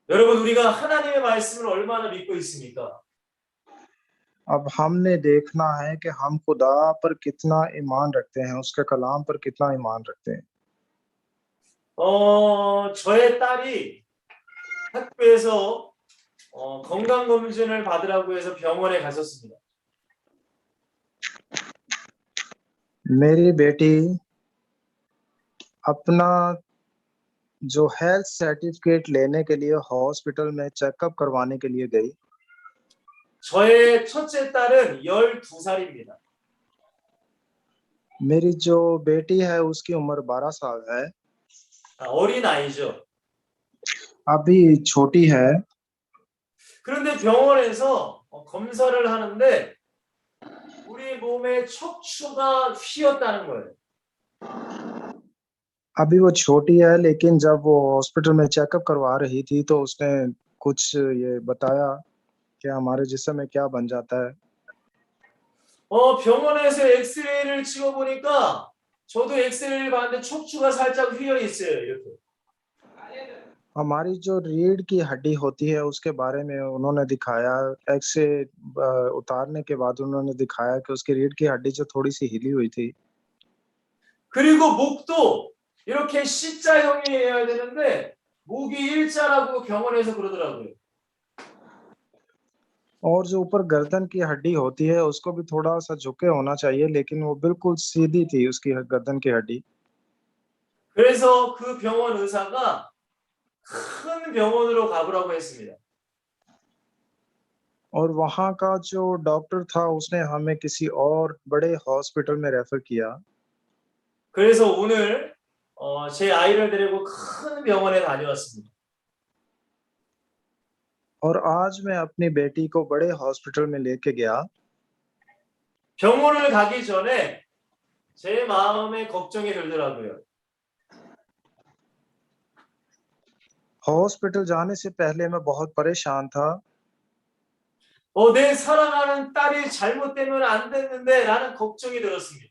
여러분, 우리가 하나님의 말씀을 얼마나 믿고 있습니까? अब हमने देखना है कि हम खुदा पर कितना ईमान रखते हैं, उसके कलाम पर कितना ईमान रखते हैं। 저의 딸이 학교에서 건강 검진을 받으라고 해서 병원에 갔었습니다. मेरी बेटी अपना जो हेल्थ सर्टिफिकेट लेने के लिए हॉस्पिटल में चेकअप करवाने के लिए गई। 저의 첫째 딸은 12살입니다. मेरी जो बेटी है उसकी उम्र 12 साल है। 어린 아이죠. अभी छोटी है। 그런데 병원에서 검사를 하는데 우리 몸에 척추가 휘었다는 거예요. अभी वो छोटी है, लेकिन जब वो हॉस्पिटल में चेकअप करवा रही थी तो उसने कुछ ये बताया कि हमारे जिस्म में क्या बन जाता है। 병원에서 엑스레이를 찍어보니까 저도 엑스레이를 봤는데 척추가 살짝 휘어 있어요. 이렇게. हमारी जो रीढ़ की हड्डी होती है उसके बारे में उन्होंने दिखाया। एक्सरे उतारने के बाद उन्होंने दिखाया कि उसकी रीढ़ की हड्डी जो थोड़ी सी हिली हुई थी। 그리고 목도 이렇게 C자형이어야 되는데 목이 일자라고 병원에서 그러더라고요. और जो ऊपर गर्दन की हड्डी होती है उसको भी थोड़ा सा झुके होना चाहिए, लेकिन वो बिल्कुल सीधी थी उसकी गर्दन की हड्डी। 그래서 그 병원 의사가 큰 병원으로 가보라고 했습니다. और वहाँ का जो डॉक्टर था उसने हमें किसी और बड़े हॉस्पिटल में रेफर किया। 그래서 오늘 제 아이를 데리고 큰 병원에 다녀왔습니다. और आज मैं अपनी बेटी को बड़े हॉस्पिटल में लेके गया। 병원을 가기 전에 제 마음에 걱정이 들더라고요. हॉस्पिटल जाने से पहले मैं बहुत परेशान था। 내 사랑하는 딸이 잘못되면 안 됐는데 라는 걱정이 들었습니다.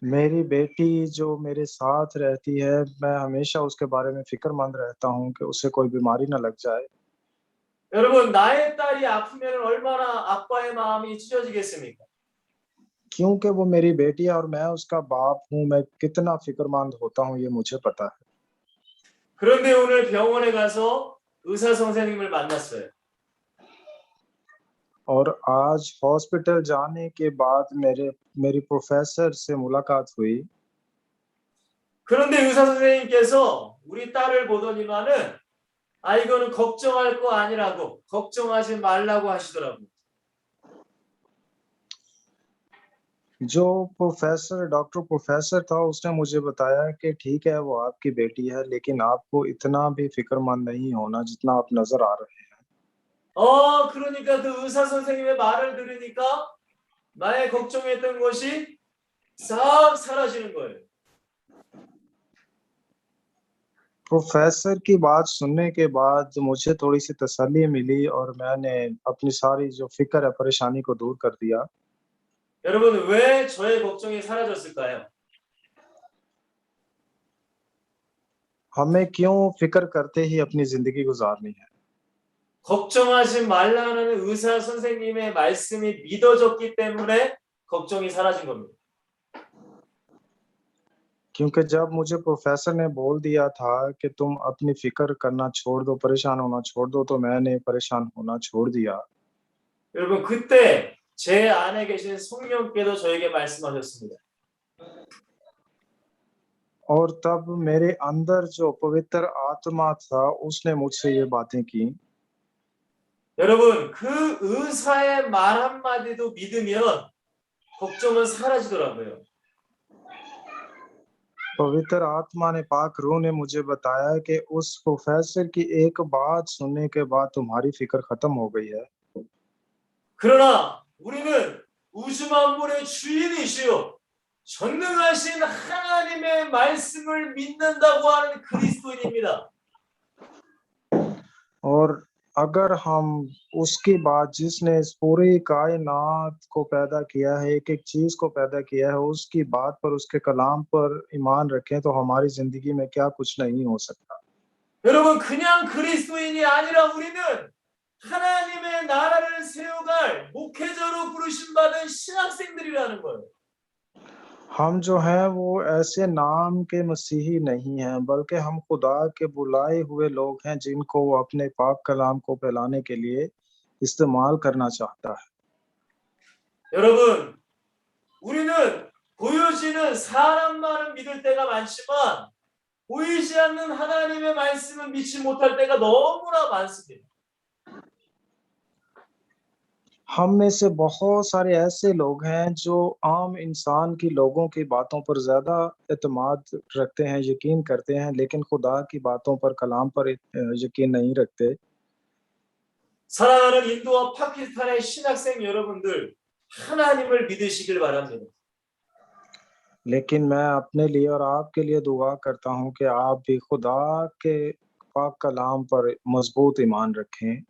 मेरी बेटी जो मेरे साथ रहती है, मैं हमेशा उसके बारे में फ़िक्रमंद रहता हूँ कि उसे कोई बीमारी ना लग जाए। 여러분, 나의 딸이 아프면 얼마나 아빠의 마음이 찢어지겠습니까? क्योंकि वो मेरी बेटी है और मैं उसका बाप हूँ, मैं कितना फ़िक्रमंद होता हूँ ये मुझे पता है। 그런데 오늘 병원에 가서 의사 선생님을 만났어요. और आज हॉस्पिटल जाने के बाद मेरी प्रोफ़ेसर से मुलाकात हुई। 그런데 의사 선생님께서 우리 딸을 보더니만은 이거는 걱정할 거 아니라고, 걱정하지 말라고 하시더라고요. जो डॉक्टर प्रोफ़ेसर था उसने मुझे बताया कि ठीक है वो आपकी बेटी है, लेकिन आपको इतना भी फ़िक्रमंद नहीं होना जितना आप नज़र आ रहे हैं। 그러니까 그 의사 선생님의 말을 들으니까 나의 걱정했던 것이 싹 사라지는 거예요. प्रोफ़ेसर की बात सुनने के बाद मुझे थोड़ी-सी तसल्ली मिली और मैंने अपनी सारी जो फ़िक्र है, परेशानी को दूर कर दिया। 여러분, 왜 저의 걱정이 사라졌을까요? हमें क्यों फ़िक्र करते ही अपनी ज़िंदगी गुज़ारनी है? 걱정하지 말라는 의사 선생님의 말씀이 믿어졌기 때문에 걱정이 사라진 겁니다. क्योंकि जब मुझे प्रोफ़ेसर ने बोल दिया था कि तुम अपनी फ़िक्र करना छोड़ दो, परेशान होना छोड़ दो, तो मैंने परेशान होना छोड़ दिया। 여러분, 그때 제 안에 계신 성령께도 저에게 말씀하셨습니다. और तब मेरे अंदर जो पवित्र आत्मा था, उसने मुझसे ये बातें की। 여러분, 그 의사의 말 한마디도 믿으면 걱정은 사라지더라고요. पवित्र आत्मा ने, पाक रूह ने मुझे बताया कि उस प्रोफ़ेसर की एक बात सुनने के बाद तुम्हारी फ़िक्र ख़त्म हो गई है। 그러나 우리는 우주 만물의 주인이시요 전능하신 하나님의 말씀을 믿는다고 하는 그리스도인입니다. और अगर हम उसकी बात, जिसने इस पूरी कायनात को पैदा किया है, एक-एक चीज़ को पैदा किया है, उसकी बात पर, उसके कलाम पर ईमान रखें, तो हमारी ज़िंदगी में क्या कुछ नहीं हो सकता। 여러분, 그냥 그리스도인이 아니라 우리는 하나님의 나라를 세워갈 목회자로 부르심 받은 신학생들이라는 거예요. हम जो हैं वो ऐसे नाम के मसीही नहीं हैं, बल्कि हम खुदा के बुलाए हुए लोग हैं, जिनको वो अपने पाक कलाम को फैलाने के लिए इस्तेमाल करना चाहता है। 여러분, 우리는 보여지는 사람 말은 믿을 때가 많지만 보이지 않는 하나님의 말씀은 믿지 못할 때가 너무나 많습니다. हम में से बहुत सारे ऐसे लोग हैं जो आम इंसान की, लोगों की बातों पर ज़्यादा एतमाद रखते हैं, यकीन करते हैं, लेकिन खुदा की बातों पर, कलाम पर यकीन नहीं रखते। 사랑하는 인도와 파키스탄의 신학생 여러분들, 하나님을 믿으시길 바랍니다. लेकिन मैं अपने लिए और आपके लिए दुआ करता हूँ कि आप भी खुदा के पाक कलाम पर मजबूत ईमान रखें।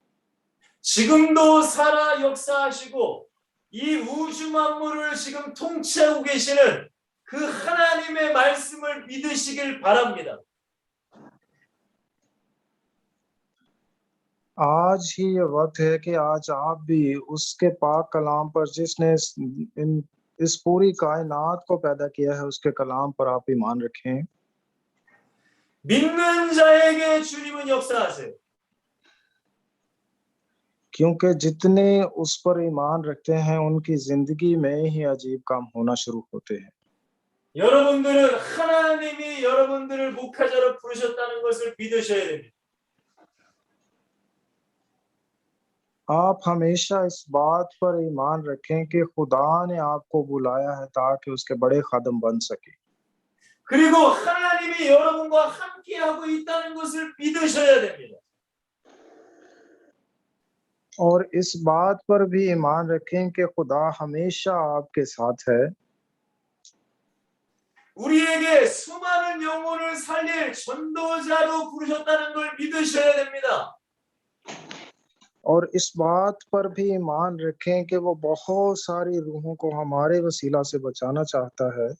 지금도 살아 역사하시고 이 우주 만물을 지금 통치하고 계시는 그 하나님의 말씀을 믿으시길 바랍니다. आज ही ये वक्त है कि आज आप भी उसके पाक कलाम पर, जिसने इस पूरी कायनात को पैदा किया है, उसके कलाम पर आप ईमान रखें। 믿는 자에게 주님은 역사하세요. क्योंकि जितने उस पर ईमान रखते हैं, उनकी जिंदगी में ही अजीब काम होना शुरू होते हैं। 여러분들은 하나님이 여러분들을 목회자로 부르셨다는 것을 믿으셔야 됩니다. आप हमेशा इस बात पर ईमान रखें कि खुदा ने आपको बुलाया है ताकि उसके बड़े खादम बन सके। 그리고 하나님이 여러분과 함께하고 있다는 것을 믿으셔야 됩니다. और इस बात पर भी ईमान रखें कि खुदा हमेशा आपके साथ है। 우리에게 수많은 영혼을 살릴 전도자로 부르셨다는 걸 믿으셔야 됩니다. और इस बात पर भी ईमान रखें कि वो बहुत सारी रूहों को हमारे वसीला से बचाना चाहता है।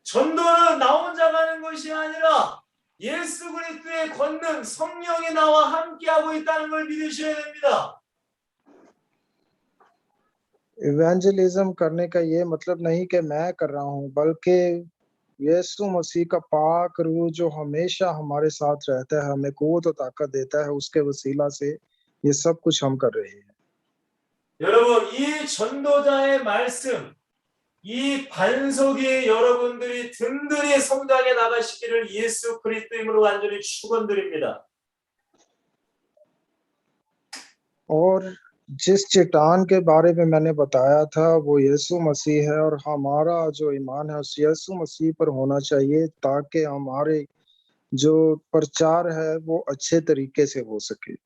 전도는 나 혼자 가는 것이 아니라 예수 그리스도의 권능 성령이 나와 함께하고 있다는 걸 믿으셔야 됩니다. इवेंजलिज्म करने का ये मतलब नहीं कि मैं कर रहा हूँ, बल्कि यीशु मसीह का पाक रूह जो हमेशा हमारे साथ रहता है, हमें क़ुव्वत और ताकत देता है, उसके वसीला से ये सब कुछ हम कर रहे हैं। 여러분, 이 전도자의 말씀, 이 반석이 여러분들이 든든히 성장해 나가시기를 예수 그리스도 이름으로 간절히 축원드립니다. और जिस चट्टान के बारे में मैंने बताया था वो यीशु मसीह है, और हमारा जो ईमान है उस यीशु मसीह पर होना चाहिए ताकि हमारे जो प्रचार है वो अच्छे तरीके से हो सके।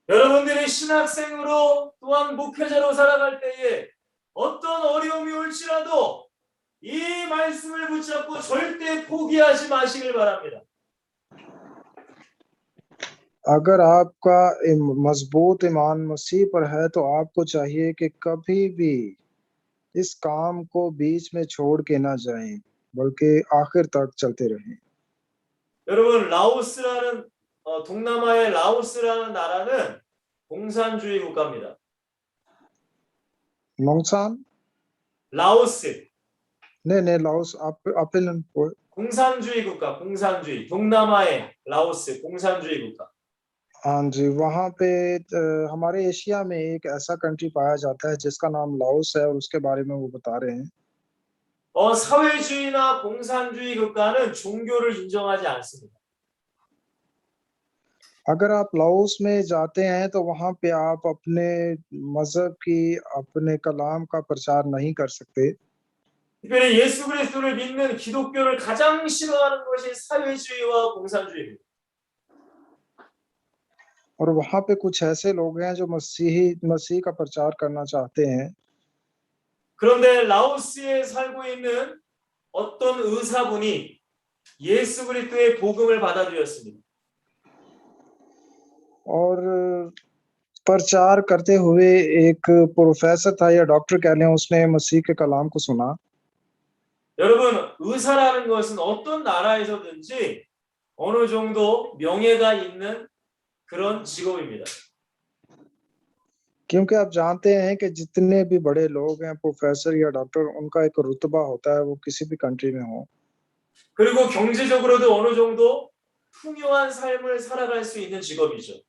여러분들이 신학생으로 또한 목회자로 살아갈 때에 어떤 어려움이 올지라도 이 말씀을 붙잡고 절대 포기하지 마시길 바랍니다. अगर आपका मजबूत ईमान मसीह पर है तो आपको चाहिए कि कभी भी इस काम को बीच में छोड़ के ना जाएं, बल्कि आखिर तक चलते रहें। 여러분, 라오스라는 동남아의 라오스라는 나라는 공산주의 국가입니다. नोंगसान 라오스 ने लाओस आप 공산주의 국가, 공산주의. 동남아의 라오스 공산주의 국가. हाँ जी, वहाँ पे हमारे एशिया में एक ऐसा कंट्री पाया जाता है जिसका नाम लाओस है, और उसके बारे में वो बता रहे हैं। 사회주의나 공산주의 국가는 종교를 인정하지 않습니다. अगर आप लाओस में जाते हैं तो वहाँ पे आप अपने मजहब की, अपने कलाम का प्रचार नहीं कर सकते। 특별히 예수 그리스도를 믿는 기독교를 가장 싫어하는 것이 사회주의와 공산주의입니다. और वहाँ पे कुछ ऐसे लोग हैं जो मसीह का प्रचार करना चाहते हैं। 그런데 라오스에 살고 있는 어떤 의사분이 예수 그리스도의 복음을 받아들였습니다. और प्रचार करते हुए एक प्रोफेसर था या डॉक्टर कह लें, उसने मसीह के कलाम को सुना। 여러분, 의사라는 것은 어떤 나라에서든지 어느 정도 명예가 있는 그런 직업입니다. क्योंकि आप जानते हैं कि जितने भी बड़े लोग हैं, प्रोफेसर या डॉक्टर, उनका एक रुतबा होता है, वो किसी भी कंट्री में हो। 그리고 경제적으로도 어느 정도 풍요한 삶을 살아갈 수 있는 직업이죠.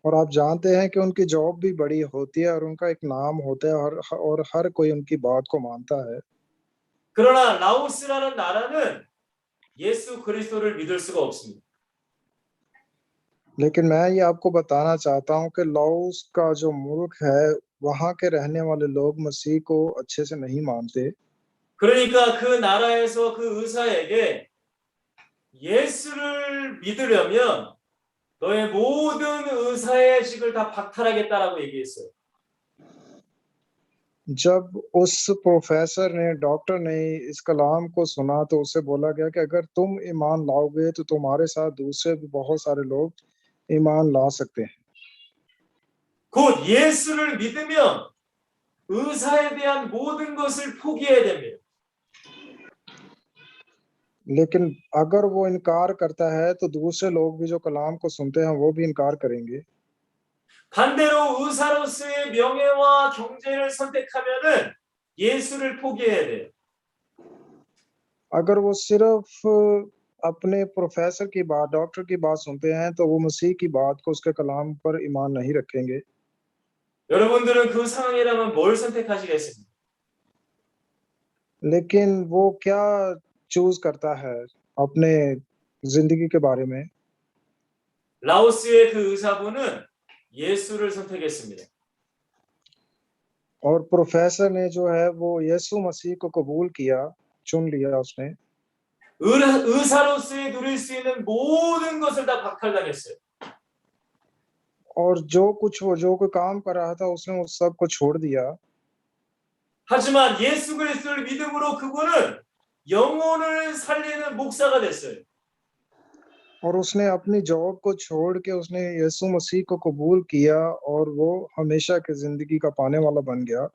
और आप जानते हैं कि उनकी जॉब भी बड़ी होती है और उनका एक नाम होता है, और हर कोई उनकी बात को मानता है। 그러나 라오스라는 나라는 예수 그리스도를 믿을 수가 없습니다. लेकिन मैं ये आपको बताना चाहता हूँ कि लाओस का जो मुल्क है, वहाँ के रहने वाले लोग मसीह को अच्छे से नहीं मानते। 그러니까 그 나라에서 그 의사에게 예수를 믿으려면 너의 모든 의사의 직을 다 박탈하겠다라고 얘기했어요. जब उस प्रोफेसर ने, डॉक्टर ने इस कलाम को सुना तो उससे बोला गया कि अगर तुम ईमान लाओगे तो तुम्हारे साथ दूसरे भी बहुत सारे लोग ईमान ला सकते हैं। 곧 예수를 믿으면 의사에 대한 모든 것을 포기해야 됩니다. लेकिन अगर वो इनकार करता है तो दूसरे लोग भी जो कलाम को सुनते हैं वो भी इनकार करेंगे। 반대로 의사로서의 명예와 경제를 선택하면은 예수를 포기해야 돼요. अगर वो सिर्फ अपने प्रोफेसर की बात, डॉक्टर की बात सुनते हैं तो वो मसीह की बात को, उसके कलाम पर ईमान नहीं रखेंगे। 여러분들은 그 상황이라면 뭘 선택하시겠습니까? लेकिन वो क्या चूज करता है अपने जिंदगी के बारे में? 라오스의 그 의사분은 예수를 선택했습니다. और प्रोफेसर ने जो है वो यीशु मसीह को कबूल किया, चुन लिया उसने। 의사로서의 누릴 수 있는 모든 것을 다 박탈당했어요. और जो कोई काम कर रहा था उसने उस सब को छोड़ दिया। 하지만 예수 그리스도를 믿음으로 그분은 영혼을 살리는 목사가 됐어요. और उसने अपनी जॉब को छोड़ के उसने यीशु मसीह को कबूल किया और वो हमेशा की जिंदगी का पाने वाला बन गया।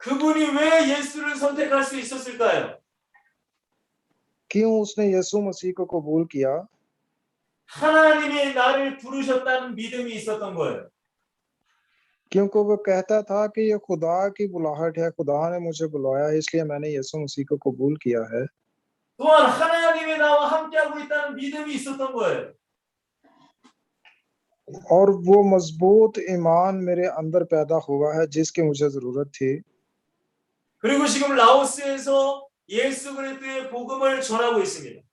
그분이 왜 예수를 선택할 수 있었을까요? क्यों उसने यीशु मसीह को कबूल किया? 하나님이 나를 부르셨다는 믿음이 있었던 거예요. क्योंकि वो कहता था कि ये खुदा की बुलाहट है, खुदा ने मुझे बुलाया है, इसलिए मैंने यीशु मसीह को कबूल किया है। 또한 하나님이 나와 함께하고 있다는 믿음이 있었던 거예요. और वो मजबूत ईमान मेरे अंदर पैदा हुआ है जिसकी मुझे जरूरत थी। 그리고 지금 라오스에서 예수 그리스도의 복음을 전하고 있습니다.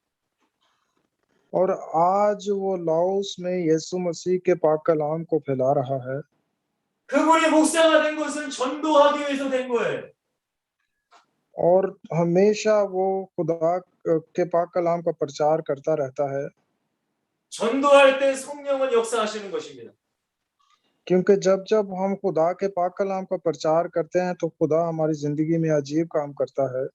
और आज वो लाओस में यीशु मसीह के पाक कलाम को फैला रहा है। 그분이 목사가 된 것은 전도하기 위해서 된 거예요. और हमेशा वो खुदा के पाक कलाम का प्रचार करता रहता है। 전도할 때 성령은 역사하시는 것입니다. क्योंकि जब जब हम खुदा के पाक कलाम का प्रचार करते हैं तो खुदा हमारी जिंदगी में अजीब काम करता है।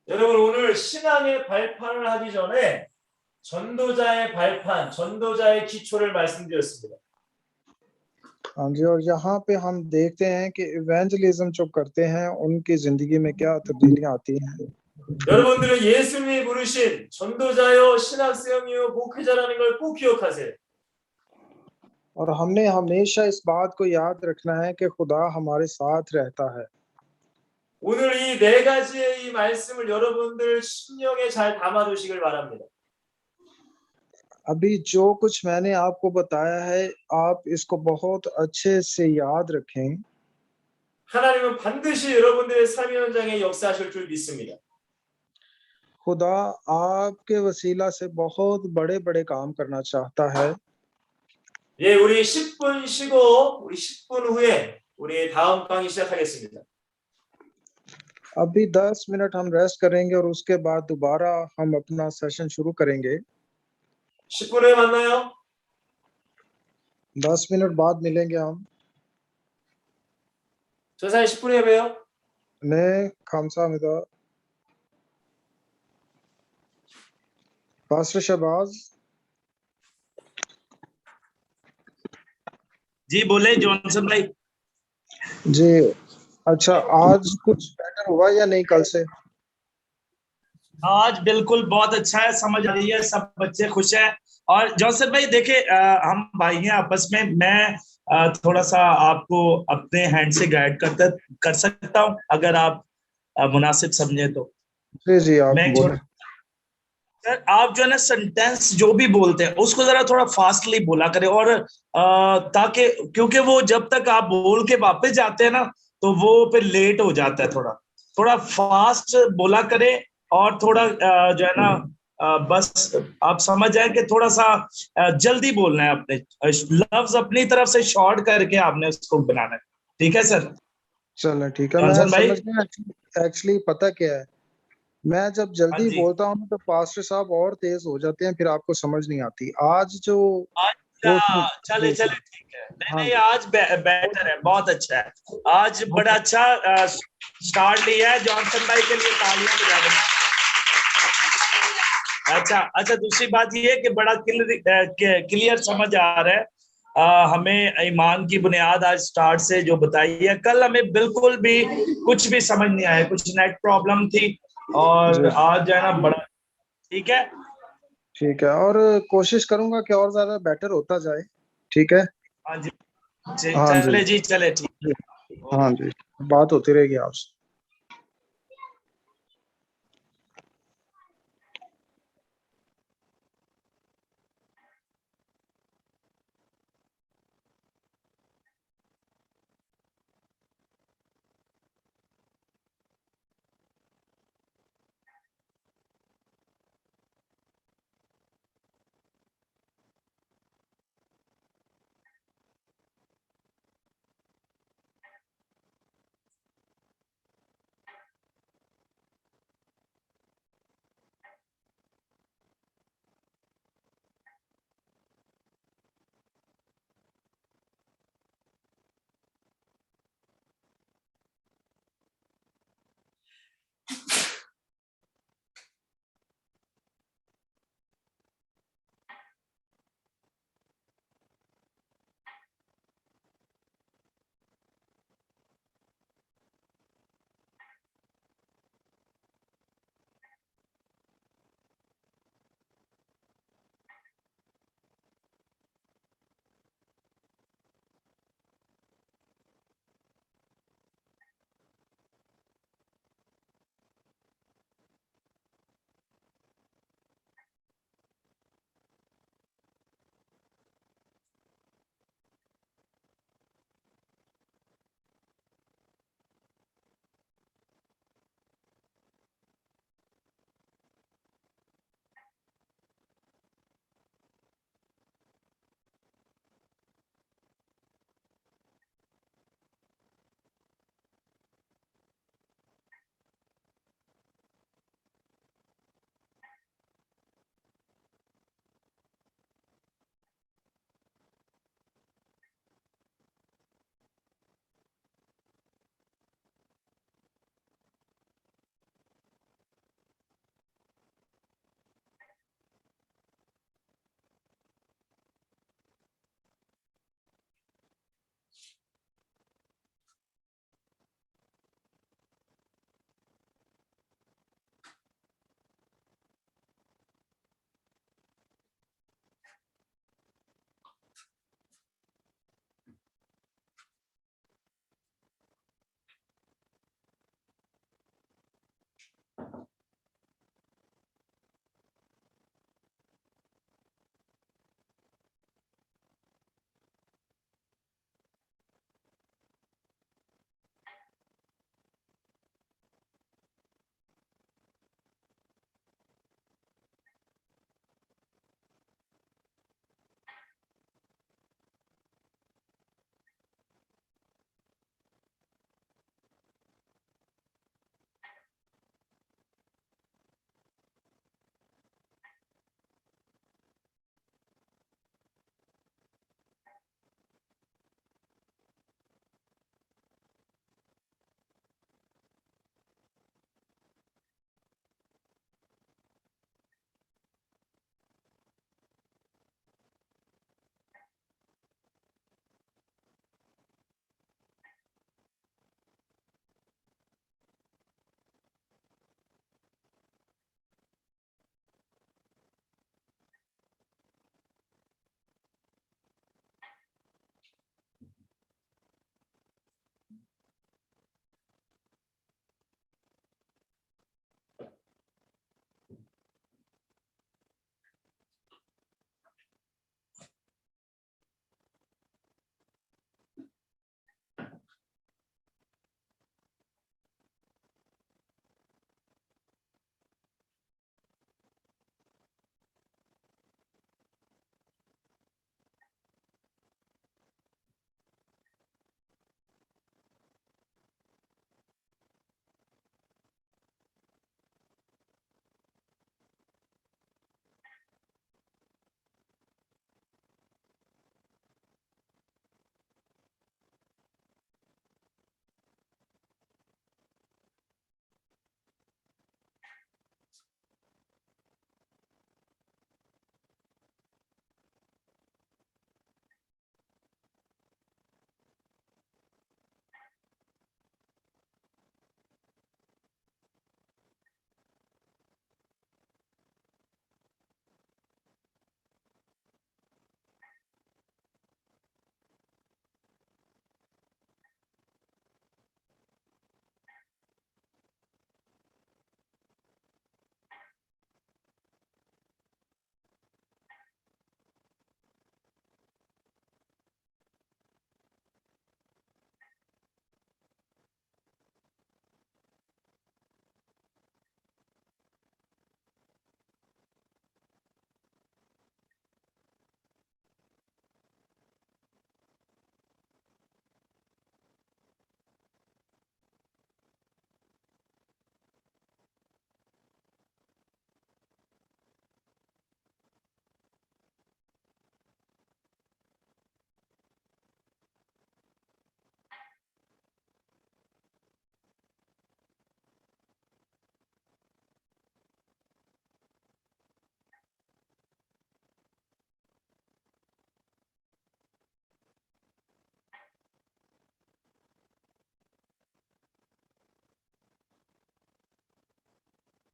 여러분 오늘 신앙의 발판을 하기 전에 전도자의 발판, 전도자의 기초를 말씀드렸습니다. हाँ जी, और यहाँ पे हम देखते हैं कि इवेंजलिज्म जो करते हैं उनकी जिंदगी में क्या तब्दीलियां आती हैं। 여러분들은 예수님이 부르신 전도자요, 신학생이요, 목회자라는 걸 꼭 기억하세요. और हमने हमेशा इस बात को याद रखना है कि खुदा हमारे साथ रहता है। 오늘 이 네 가지의 이 말씀을 여러분들 심령에 잘 담아두시길 바랍니다. अभी जो कुछ मैंने आपको बताया है आप इसको बहुत अच्छे से याद रखें। 하나님은 반드시 여러분들의 삶의 현장에 역사하실 줄 믿습니다. खुदा आपके वसीला से बहुत बड़े बड़े काम करना चाहता है। 예, 우리 10분 쉬고 우리 10분 후에 우리 다음 강의 시작하겠습니다. अभी 10 मिनट हम रेस्ट करेंगे और उसके बाद दोबारा हम अपना सेशन शुरू करेंगे। 10분 후에 만나요. 10 मिनट बाद मिलेंगे हम। 조사에 10분 후에 봬요. 네, 감사합니다. पास्टर शहबाज। जी बोले जॉनसन भाई। जी अच्छा, आज कुछ बेटर हुआ या नहीं कल से? आज बिल्कुल बहुत अच्छा है, समझ आ रही है, सब बच्चे खुश हैं। और जॉनसन भाई देखे हम भाई हैं आपस में, मैं थोड़ा सा आपको अपने हैंड से गाइड कर सकता हूं अगर आप मुनासिब समझे तो। जी जी आप मैं बोलें। सर आप जो है ना सेंटेंस जो भी बोलते हैं उसको जरा थोड़ा फास्टली बोला करें, और ताकि क्योंकि वो जब तक आप बोल के वापस जाते हैं ना तो वो फिर लेट हो जाता है। थोड़ा फास्ट बोला करें और थोड़ा जो है ना बस आप समझ जाए कि थोड़ा सा जल्दी बोलना है, अपने लफ्ज अपनी तरफ से शॉर्ट करके आपने उसको बनाना है। ठीक है सर? चलो ठीक है। जॉनसन भाई? मैं समझ एक्चुअली पता क्या है, मैं जब जल्दी बोलता हूँ तो पास्टर साहब और तेज हो जाते हैं, फिर आपको समझ नहीं आती। आज जो चले ठीक है। नहीं आज बेटर है, बहुत अच्छा है। आज बड़ा अच्छा स्टार्ट लिया है, जॉनसन भाई के लिए तालियां बजा दें। अच्छा दूसरी बात ये है कि बड़ा क्लियर समझ आ रहा है। हमें ईमान की बुनियाद आज स्टार्ट से जो बताई है, कल हमें बिल्कुल भी कुछ भी समझ नहीं आया, कुछ नेट प्रॉब्लम थी, और आज जो है ना बड़ा ठीक है। ठीक है, और कोशिश करूंगा कि और ज्यादा बेटर होता जाए। ठीक है? हाँ जी हाँ चले जी चले ठीक। हाँ जी, बात होती रहेगी आपसे।